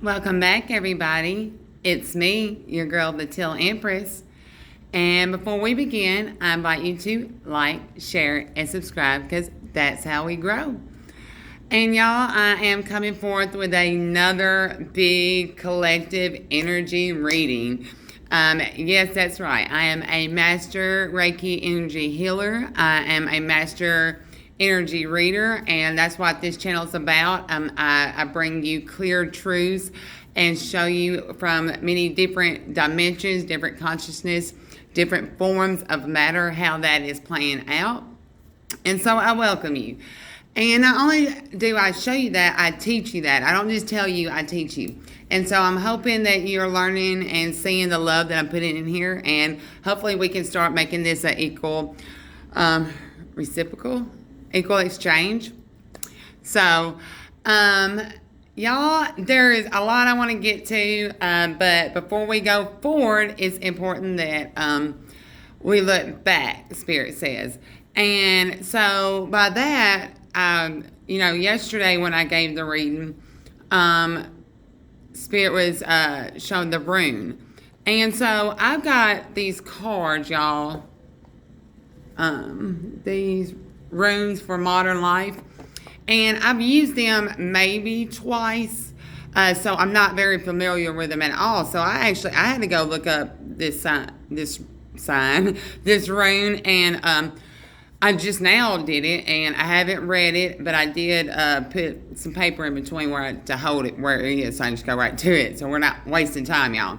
Welcome back, everybody. It's me, your girl, the Teal Empress. And before we begin, I invite you to like, share, and subscribe because that's how we grow. And y'all, I am coming forth with another big collective energy reading. Yes, that's right. I am a master Reiki energy healer. I am a master energy reader, and that's what this channel is about. I bring you clear truths and show you from many different dimensions, different consciousness, different forms of matter, how that is playing out. And so I welcome you. And not only do I show you that, I teach you that. I don't just tell you, I teach you. And so I'm hoping that you're learning and seeing the love that I'm putting in here. And hopefully we can start making this an equal, reciprocal, equal exchange. So, y'all, there is a lot I want to get to. But before we go forward, it's important that we look back, Spirit says. And so by that, yesterday when I gave the reading, Spirit was showing the rune. And so I've got these cards, y'all, these runes for modern life. And I've used them maybe twice, so I'm not very familiar with them at all. So I had to go look up this rune, and I just now did it, and I haven't read it, but I did put some paper in between to hold it where it is, so I just go right to it, so we're not wasting time, y'all.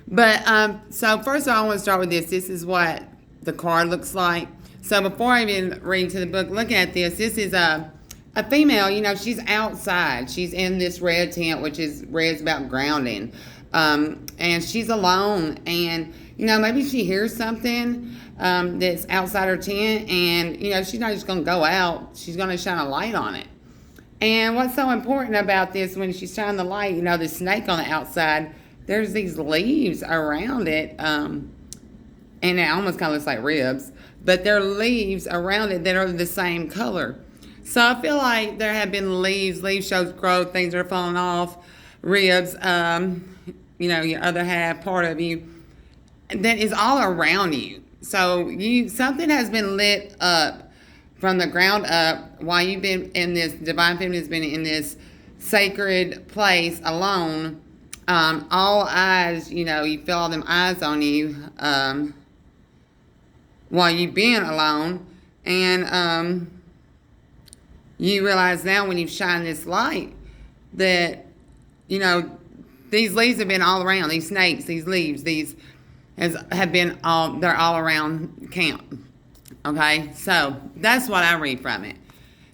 But, so first of all, I want to start with this. This is what the card looks like. So before I even read to the book, look at this. This is a female, she's outside. She's in this red tent, which is red's about grounding. And she's alone, and, maybe she hears something that's outside her tent, and, she's not just going to go out. She's going to shine a light on it. And what's so important about this, when she's shining the light, the snake on the outside, there's these leaves around it, and it almost kind of looks like ribs, but there are leaves around it that are the same color. So I feel like there have been leaves shows growth, things are falling off, ribs, your other half, part of you, that is all around you. So something has been lit up from the ground up while you've been in this, Divine Feminine has been in this sacred place alone. All eyes, you feel all them eyes on you while you've been alone. And you realize now when you've shined this light that, these leaves have been all around. These snakes, these leaves, they're all around camp. Okay, so that's what I read from it.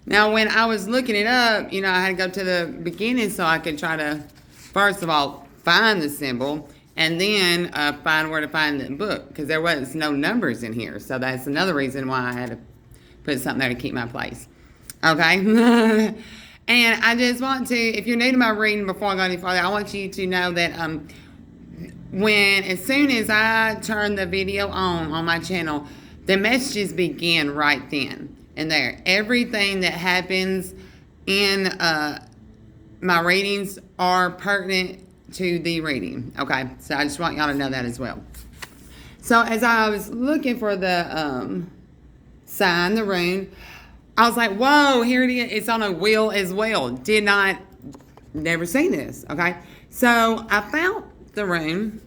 Now, when I was looking it up, I had to go to the beginning so I could try to, first of all, find the symbol, and then find where to find the book, because there was no numbers in here. So that's another reason why I had to put something there to keep my place. Okay? And I just want to, if you're new to my reading, before I go any farther, I want you to know that as soon as I turn the video on my channel, the messages begin right then and there. Everything that happens in my readings are pertinent to the reading. Okay, so I just want y'all to know that as well. So as I was looking for the sign, the rune, I was like, whoa, here it is. It's on a wheel as well. Never seen this, okay? So I found the rune,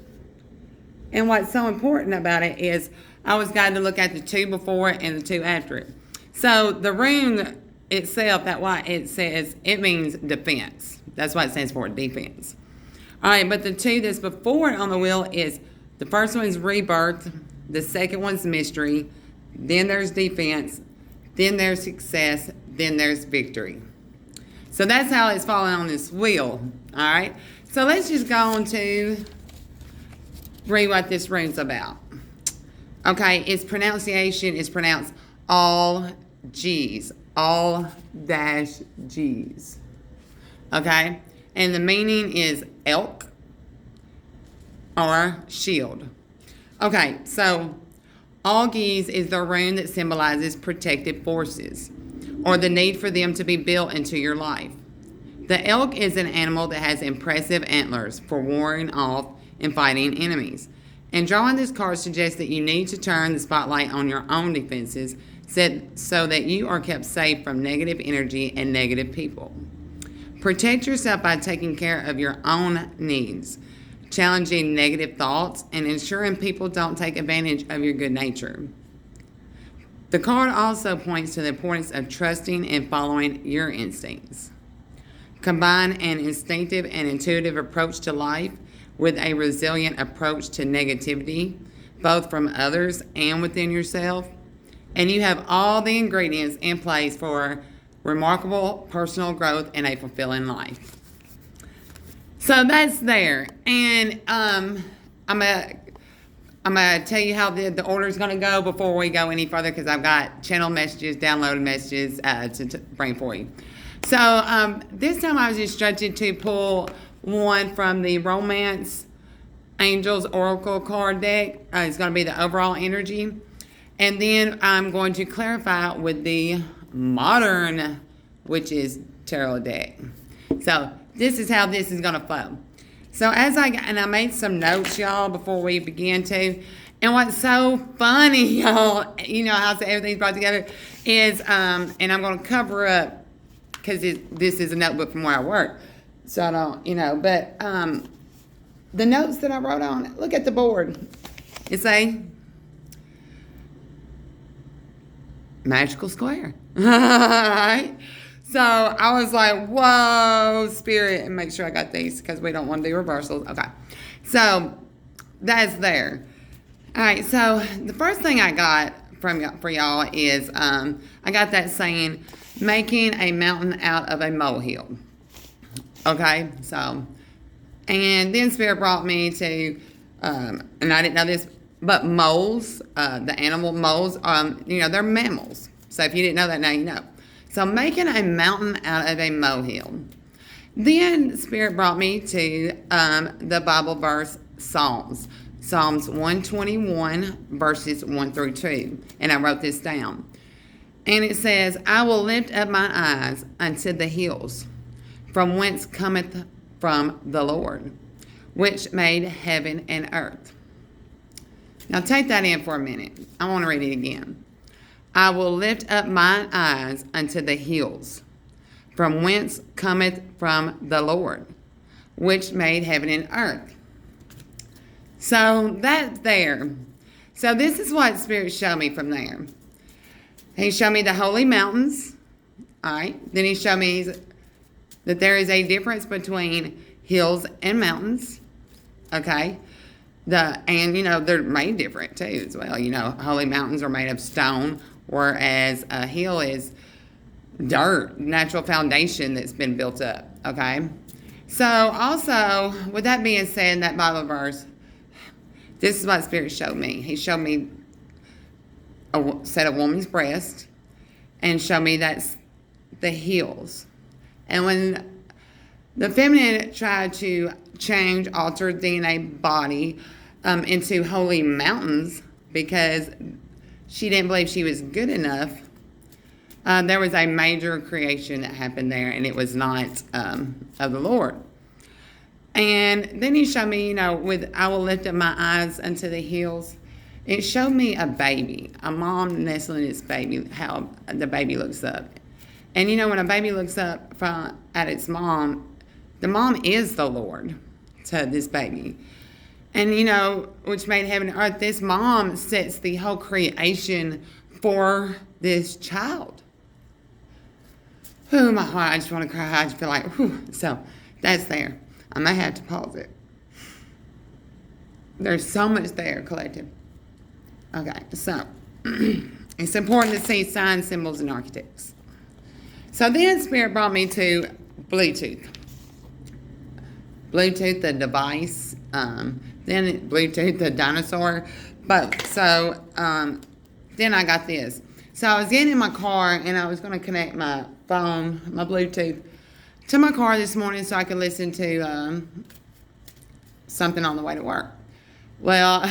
and what's so important about it is I was guided to look at the two before it and the two after it. So the rune itself, that what it says, it means defense. That's what it stands for, defense. All right, but the two that's before it on the wheel is, the first one is rebirth, the second one's mystery, then there's defense, then there's success, then there's victory. So that's how it's falling on this wheel, all right? So let's just go on to read what this rune's about. Okay, its pronunciation is pronounced all G's, all dash G's. Okay, and the meaning is elk or shield. Okay, so Algies is the rune that symbolizes protective forces, or the need for them to be built into your life. The elk is an animal that has impressive antlers for warding off and fighting enemies. And drawing this card suggests that you need to turn the spotlight on your own defenses so that you are kept safe from negative energy and negative people. Protect yourself by taking care of your own needs, challenging negative thoughts, and ensuring people don't take advantage of your good nature. The card also points to the importance of trusting and following your instincts. Combine an instinctive and intuitive approach to life with a resilient approach to negativity, both from others and within yourself, and you have all the ingredients in place for remarkable personal growth and a fulfilling life. So that's there. And I'm gonna tell you how the order is gonna go before we go any further, because I've got channel messages, downloaded messages to bring for you. So this time I was instructed to pull one from the Romance Angels Oracle card deck. It's going to be the overall energy. And then I'm going to clarify with the Modern Witches Tarot deck. So this is how this is going to flow. So I made some notes, y'all, before we begin to. And what's so funny, y'all, you know how everything's brought together, is, and I'm going to cover up, because this is a notebook from where I work. So I don't, but the notes that I wrote on, look at the board. It's a magical square. All right? So I was like, whoa, Spirit, and make sure I got these because we don't want to do reversals. Okay. So that's there. All right. So the first thing I got for y'all is I got that saying, making a mountain out of a molehill. Okay, so, and then Spirit brought me to, and I didn't know this, but moles, the animal moles, they're mammals. So if you didn't know that, now you know. So making a mountain out of a molehill. Then Spirit brought me to the Bible verse Psalms 121, verses 1 through 2. And I wrote this down. And it says, I will lift up my eyes unto the hills, from whence cometh from the Lord, which made heaven and earth. Now take that in for a minute. I want to read it again. I will lift up mine eyes unto the hills, from whence cometh from the Lord, which made heaven and earth. So that's there. So this is what Spirit showed me from there. He showed me the holy mountains. All right. Then he showed me that there is a difference between hills and mountains. Okay. They're made different too as well. Holy mountains are made of stone, whereas a hill is dirt, natural foundation that's been built up. Okay. So also, with that being said, that Bible verse, this is what Spirit showed me. He showed me set a woman's breast and showed me that's the hills. And when the feminine tried to alter DNA body into holy mountains because she didn't believe she was good enough, there was a major creation that happened there, and it was not of the Lord. And then he showed me, with I will lift up my eyes unto the hills. It showed me a baby, a mom nestling its baby, how the baby looks up. And when a baby looks up at its mom, the mom is the Lord to this baby. And, which made heaven and earth, this mom sets the whole creation for this child. Oh, my heart, I just want to cry. I just feel like, whew. So that's there. I may have to pause it. There's so much there, collective. Okay, so it's important to see signs, symbols, and architects. So then Spirit brought me to Bluetooth. Bluetooth, the device. Then Bluetooth, the dinosaur. Both. So then I got this. So I was getting in my car, and I was going to connect my phone, my Bluetooth, to my car this morning so I could listen to something on the way to work. Well,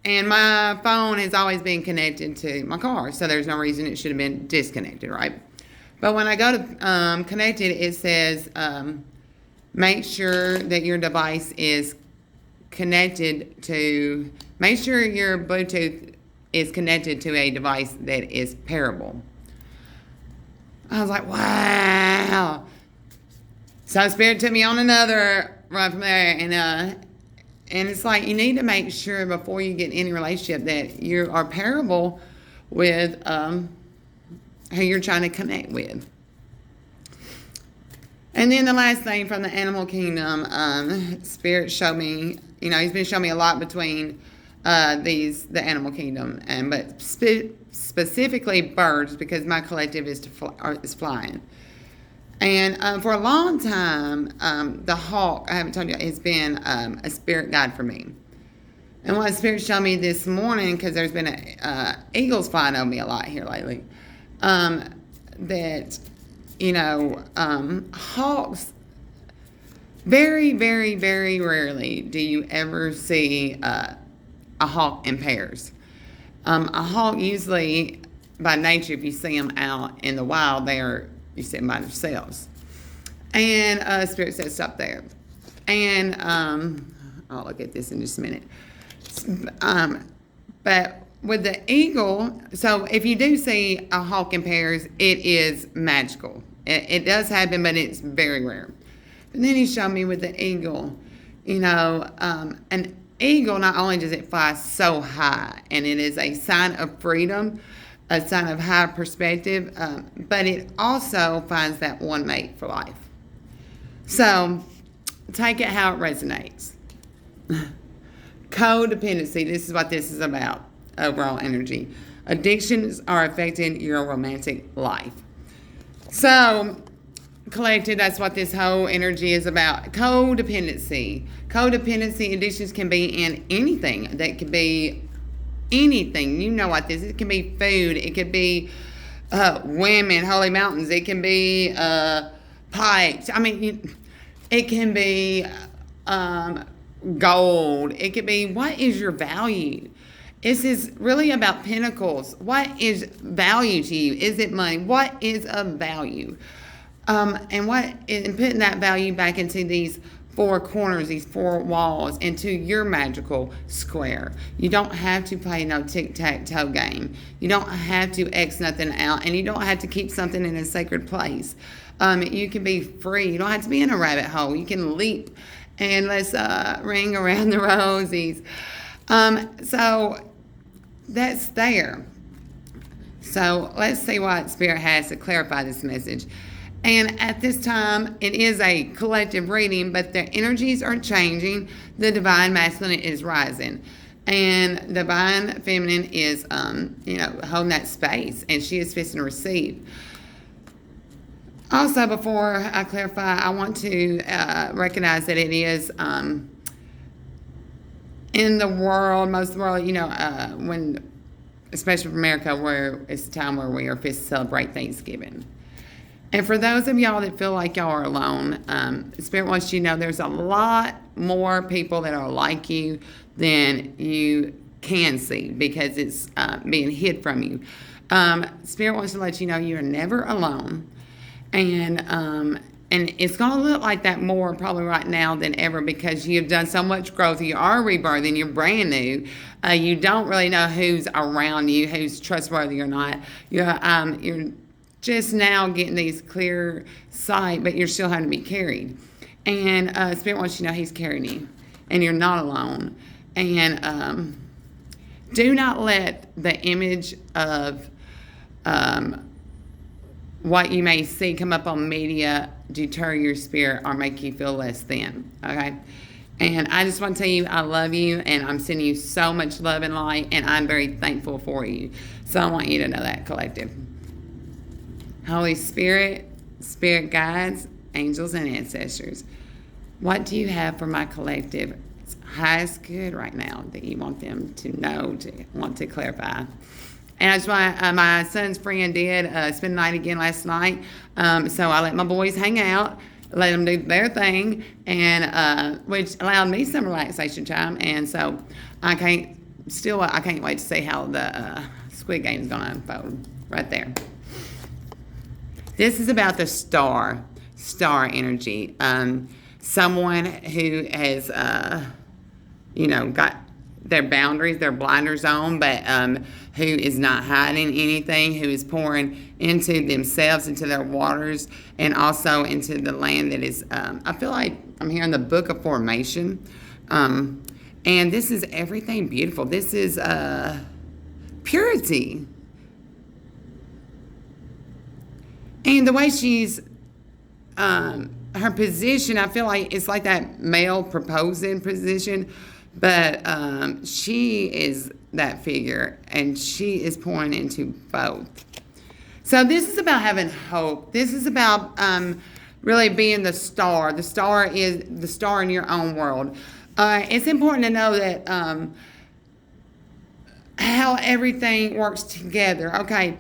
and my phone has always been connected to my car, so there's no reason it should have been disconnected, right? But when I go to connected, it says make sure that your device is connected to, make sure your Bluetooth is connected to a device that is pairable. I was like, wow. So Spirit took me on another run from there, and it's like you need to make sure before you get in any relationship that you are pairable with who you're trying to connect with. And then the last thing from the animal kingdom, Spirit showed me, he's been showing me a lot between the animal kingdom, but specifically birds, because my collective is flying. And for a long time, the hawk, I haven't told you, has been a spirit guide for me. And what Spirit showed me this morning, because there's been eagles flying over me a lot here lately, that, hawks, very, very, very rarely do you ever see a hawk in pairs. A hawk usually, by nature, if you see them out in the wild, you see them by themselves. And Spirit said stop there. And I'll look at this in just a minute. But with the eagle, so if you do see a hawk in pairs, it is magical. It does happen, but it's very rare. But then he showed me with the eagle, an eagle, not only does it fly so high, and it is a sign of freedom, a sign of high perspective, but it also finds that one mate for life. So take it how it resonates. Codependency, this is what this is about, overall energy. Addictions are affecting your romantic life. So, collected, that's what this whole energy is about. Codependency. Codependency addictions can be in anything. That could be anything. You know what this is. It can be food. It could be women, holy mountains. It can be pipes. It can be gold. It could be, what is your value? This is really about Pentacles. What is value to you? Is it money? What is of value? And putting that value back into these four corners, these four walls, into your magical square. You don't have to play no tic-tac-toe game. You don't have to X nothing out, and you don't have to keep something in a sacred place. You can be free. You don't have to be in a rabbit hole. You can leap, and let's ring around the rosies. So that's there. So let's see what Spirit has to clarify this message. And at this time, it is a collective reading, but the energies are changing. The divine masculine is rising. And divine feminine is, holding that space. And she is fixing to receive. Also, before I clarify, I want to recognize that it is in the world, most of the world, when, especially for America, where it's a time where we are fixed to celebrate Thanksgiving. And for those of y'all that feel like y'all are alone, Spirit wants you to know there's a lot more people that are like you than you can see, because it's being hid from you. Spirit wants to let you know you're never alone. And it's going to look like that more probably right now than ever, because you've done so much growth. You are rebirthing. You're brand new. You don't really know who's around you, who's trustworthy or not. You're just now getting these clear sight, but you're still having to be carried. And Spirit wants you to know He's carrying you, and you're not alone. And do not let the image of what you may see come up on media deter your spirit or make you feel less than, okay? And I just want to tell you I love you, and I'm sending you so much love and light, and I'm very thankful for you. So I want you to know that, collective. Holy Spirit, spirit guides, angels, and ancestors, what do you have for my collective highest good right now that you want them to know, to want to clarify? And that's why my son's friend did spend the night again last night. So I let my boys hang out, let them do their thing, and which allowed me some relaxation time. And so I can't wait to see how the Squid Game is going to unfold right there. This is about the star energy. Someone who has, got their boundaries, their blinders on, but who is not hiding anything, who is pouring into themselves, into their waters, and also into the land that is, I feel like I'm hearing the book of formation. And this is everything beautiful. This is purity. And the way she's, her position, I feel like it's like that male proposing position, but she is that figure, and she is pouring into both. So this is about having hope. This is about really being the star. The star is the star in your own world. It's important to know that how everything works together. Okay.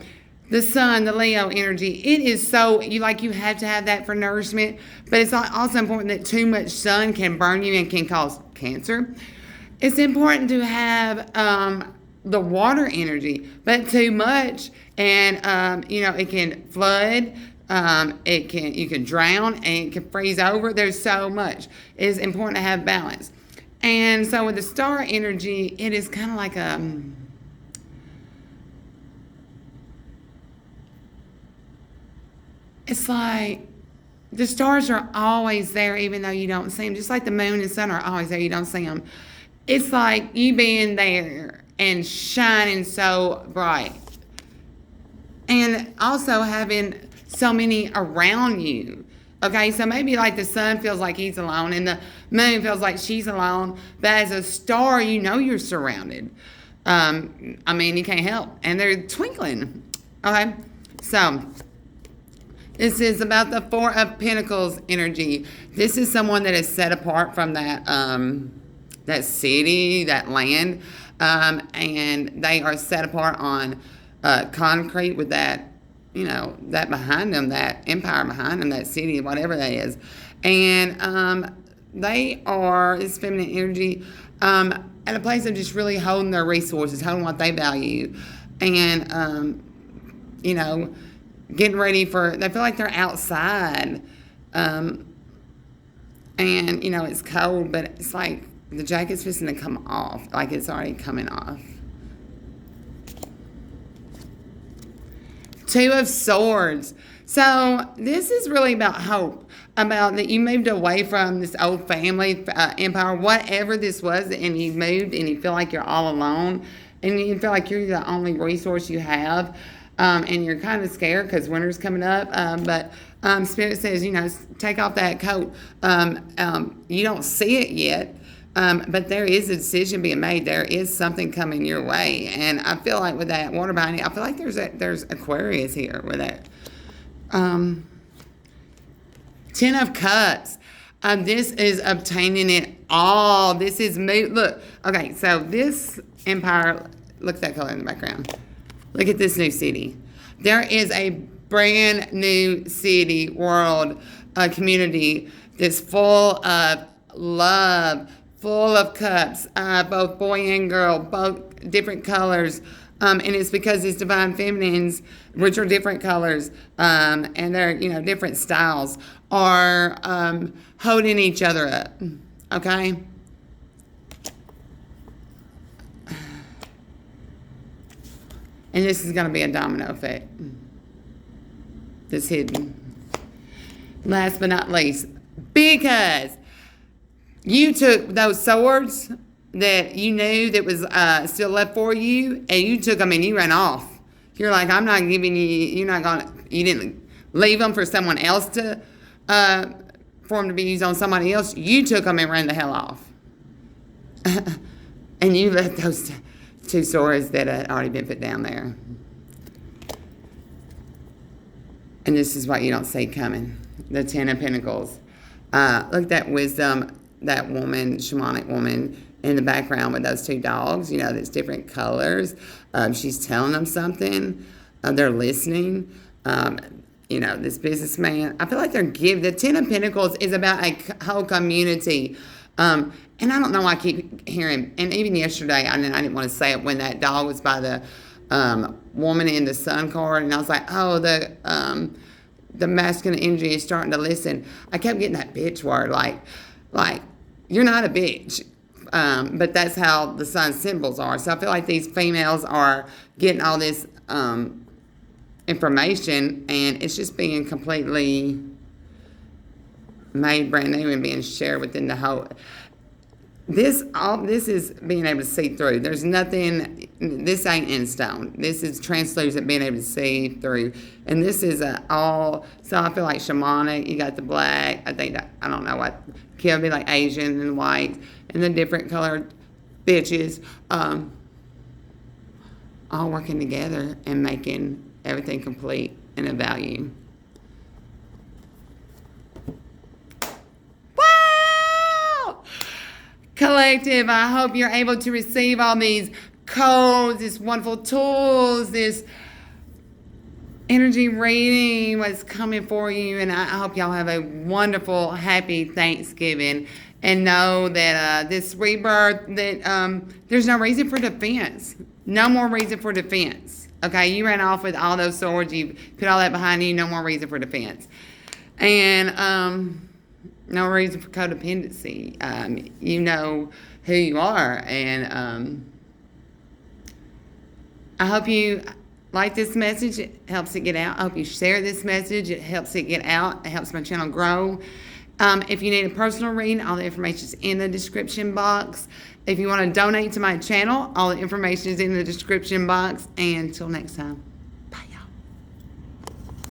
The sun, the Leo energy, it is so, you have to have that for nourishment, but it's also important that too much sun can burn you and can cause cancer. It's important to have the water energy, but too much, and, it can flood, you can drown, and it can freeze over. There's so much. It's important to have balance. And so with the star energy, it is kind of like it's like the stars are always there even though you don't see them. Just like the moon and sun are always there, you don't see them. It's like you being there and shining so bright. And also having so many around you. Okay, so maybe like the sun feels like he's alone and the moon feels like she's alone. But as a star, you're surrounded. You can't help. And they're twinkling. Okay, so this is about the Four of Pentacles energy. This is someone that is set apart from that that city, that land, and they are set apart on concrete with that, that behind them, that empire behind them, that city, whatever that is. And they are, this feminine energy, at a place of just really holding their resources, holding what they value, and, getting ready they feel like they're outside, and, it's cold, but it's like the jacket's fixing to come off, like it's already coming off. Two of Swords. So this is really about hope, about that you moved away from this old family empire, whatever this was, and you moved and you feel like you're all alone, and you feel like you're the only resource you have. And you're kind of scared because winter's coming up, but Spirit says, take off that coat. You don't see it yet, but there is a decision being made. There is something coming your way, and I feel like with that water behind it, I feel like there's Aquarius here with that. 10 of Cups. This is obtaining it all. This is look. Okay, so this empire. Look at that color in the background. Look at this new city. There is a brand new city, world, community that's full of love, full of cups, both boy and girl, both different colors. And it's because these divine feminines, which are different colors, and they're, different styles, are holding each other up. Okay? And this is going to be a domino effect. That's hidden. Last but not least, because you took those swords that you knew that was still left for you, and you took them and you ran off. You're like, I'm not giving you, you didn't leave them for someone else for them to be used on somebody else. You took them and ran the hell off. And you left those two swords that had already been put down there. And this is what you don't see coming. The 10 of Pentacles. Look at that wisdom, that woman, shamanic woman in the background with those two dogs, that's different colors. She's telling them something. They're listening. This businessman, I feel like the 10 of Pentacles is about a whole community. And I don't know why I keep hearing, and even yesterday, I didn't want to say it when that dog was by the woman in the sun card, and I was like, oh, the masculine energy is starting to listen. I kept getting that bitch word, like you're not a bitch. But that's how the sun symbols are. So I feel like these females are getting all this information, and it's just being completely made brand new and being shared within the whole. All this is being able to see through. There's nothing. This ain't in stone. This is translucent, being able to see through. And this is all. So I feel like shamanic. You got the black. I think I don't know what. Could be like Asian and white and the different colored bitches, all working together and making everything complete and of value. Collective, I hope you're able to receive all these codes, these wonderful tools, this energy reading, what's coming for you, and I hope y'all have a wonderful, happy Thanksgiving, and know that this rebirth, that there's no reason for defense. No more reason for defense. Okay, you ran off with all those swords, you put all that behind you, no more reason for defense. And no reason for codependency. You know who you are, and I hope you like this message. It helps it get out. I hope you share this message. It helps it get out. It helps my channel grow. If you need a personal reading, all the information is in the description box. If you want to donate to my channel, all the information is in the description box. And until next time.